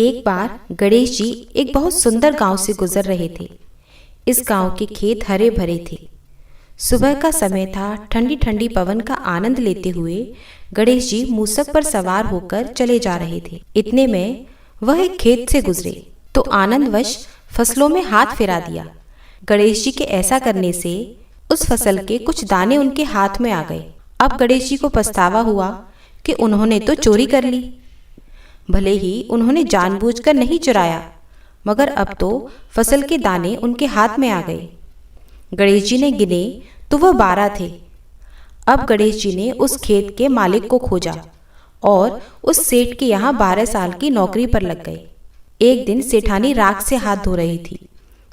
एक बार गणेश जी एक बहुत सुंदर गांव से गुजर रहे थे। इस गांव के खेत हरे भरे थे। सुबह का समय था। ठंडी ठंडी पवन का आनंद लेते हुए गणेश जी मूसक पर सवार होकर चले जा रहे थे। इतने में वह एक खेत से गुजरे तो आनंदवश फसलों में हाथ फिरा दिया। गणेश जी के ऐसा करने से उस फसल के कुछ दाने उनके हाथ में आ गए। अब गणेश जी को पछतावा हुआ कि उन्होंने तो चोरी कर ली। भले ही उन्होंने जानबूझकर नहीं चुराया, मगर अब तो फसल के दाने उनके हाथ में आ गए। गणेश जी ने गिने तो वह 12 थे। अब गणेश जी ने उस खेत के मालिक को खोजा और उस सेठ के यहाँ 12 साल की नौकरी पर लग गए। एक दिन सेठानी राख से हाथ धो रही थी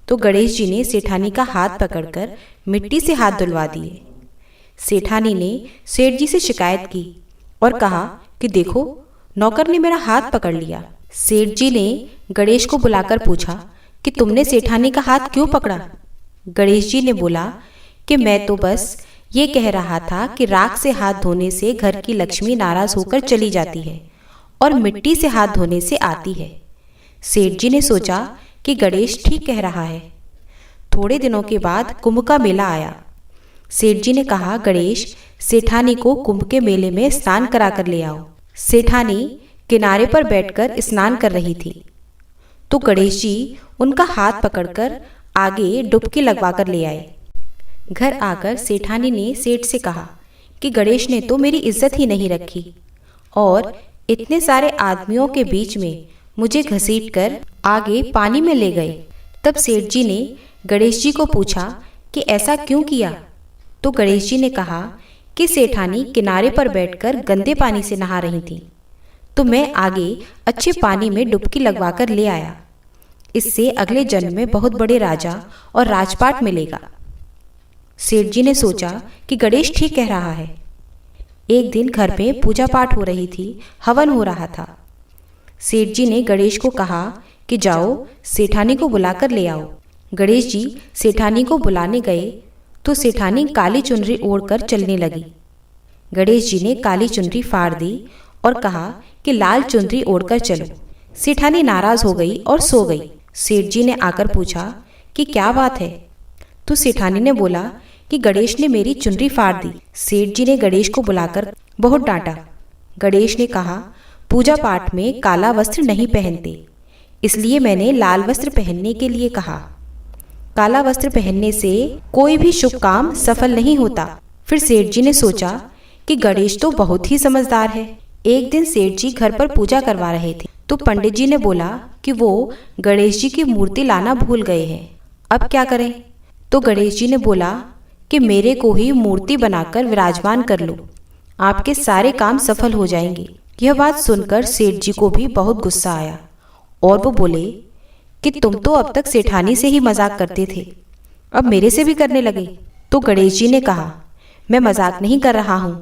तो गणेश जी ने सेठानी का हाथ पकड़कर मिट्टी से हाथ धुलवा दिए। सेठानी ने सेठ जी से शिकायत की और कहा कि देखो, नौकर ने मेरा हाथ पकड़ लिया। सेठ जी ने गणेश को बुलाकर पूछा कि तुमने सेठानी का हाथ क्यों पकड़ा? गणेश जी ने बोला कि मैं तो बस ये कह रहा था कि राख से हाथ धोने से घर की लक्ष्मी नाराज होकर चली जाती है और मिट्टी से हाथ धोने से आती है। सेठ जी ने सोचा कि गणेश ठीक कह रहा है। थोड़े दिनों के बाद कुंभ का मेला आया। सेठ जी ने कहा, गणेश, सेठानी को कुंभ के मेले में स्नान करा कर ले आओ। सेठानी किनारे पर बैठकर स्नान कर रही थी तो गणेश जी उनका हाथ पकड़कर आगे डुबकी लगवाकर ले आए। घर आकर सेठानी ने सेठ से कहा कि गणेश ने तो मेरी इज्जत ही नहीं रखी और इतने सारे आदमियों के बीच में मुझे घसीटकर आगे पानी में ले गए। तब सेठ जी ने गणेश जी को पूछा कि ऐसा क्यों किया? तो गणेश जी ने कहा कि सेठानी किनारे पर बैठकर गंदे पानी से नहा रही थी तो मैं आगे अच्छे पानी में डुबकी लगवाकर ले आया। इससे अगले जन्म में बहुत बड़े राजा और राजपाट मिलेगा। सेठ जी ने सोचा कि गणेश ठीक कह रहा है। एक दिन घर में पूजा पाठ हो रही थी, हवन हो रहा था। सेठ जी ने गणेश को कहा कि जाओ, सेठानी को बुलाकर ले आओ। गणेश जी सेठानी को बुलाने गए तो सेठानी काली चुनरी ओढ़कर चलने लगी। गणेश जी ने काली चुनरी फाड़ दी और कहा कि लाल चुनरी ओढ़कर चलो। सेठानी नाराज हो गई और सो गई। सेठ जी ने आकर पूछा कि क्या बात है? तो सेठानी ने बोला कि गणेश ने मेरी चुनरी फाड़ दी। सेठ जी ने गणेश को बुलाकर बहुत डांटा। गणेश ने कहा, पूजा पाठ में काला वस्त्र नहीं पहनते, इसलिए मैंने लाल वस्त्र पहनने के लिए कहा। काला वस्त्र पहनने से कोई भी शुभ काम सफल नहीं होता। फिर सेठ जी ने सोचा कि गणेश तो बहुत ही समझदार है। एक दिन सेठ जी घर पर पूजा करवा रहे थे तो पंडित जी ने बोला कि वो गणेश जी की मूर्ति लाना भूल गए हैं, अब क्या करें? तो गणेश जी ने बोला कि मेरे को ही मूर्ति बनाकर विराजमान कर लो, आपके सारे काम सफल हो जाएंगे। यह बात सुनकर सेठ जी को भी बहुत गुस्सा आया और वो बोले कि तुम तो अब तक सेठानी से ही मजाक करते थे, अब मेरे से भी करने लगे। तो गणेश जी ने कहा, मैं मजाक नहीं कर रहा हूँ,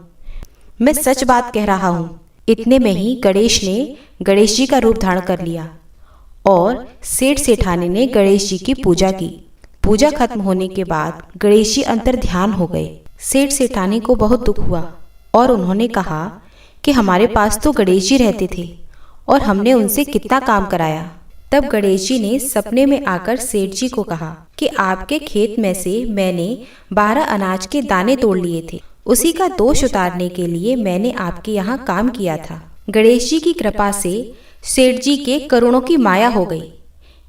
मैं सच बात कह रहा हूँ। इतने में ही गणेश ने गणेश जी का रूप धारण कर लिया और सेठ सेठानी ने गणेश जी की पूजा की। पूजा खत्म होने के बाद गणेश जी अंतर ध्यान हो गए। सेठ सेठानी को बहुत दुख हुआ और उन्होंने कहा कि हमारे पास तो गणेश जी रहते थे और हमने उनसे कितना काम कराया। तब गणेश जी ने सपने में आकर सेठ जी को कहा कि आपके खेत में से मैंने 12 अनाज के दाने तोड़ लिए थे, उसी का दोष उतारने के लिए मैंने आपके यहाँ काम किया था। गणेश जी की कृपा से सेठ जी के करोड़ों की माया हो गई।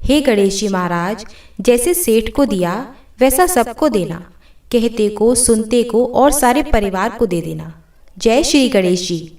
हे गणेश जी महाराज, जैसे सेठ को दिया वैसा सबको देना, कहते को, सुनते को और सारे परिवार को दे देना। जय श्री गणेश जी।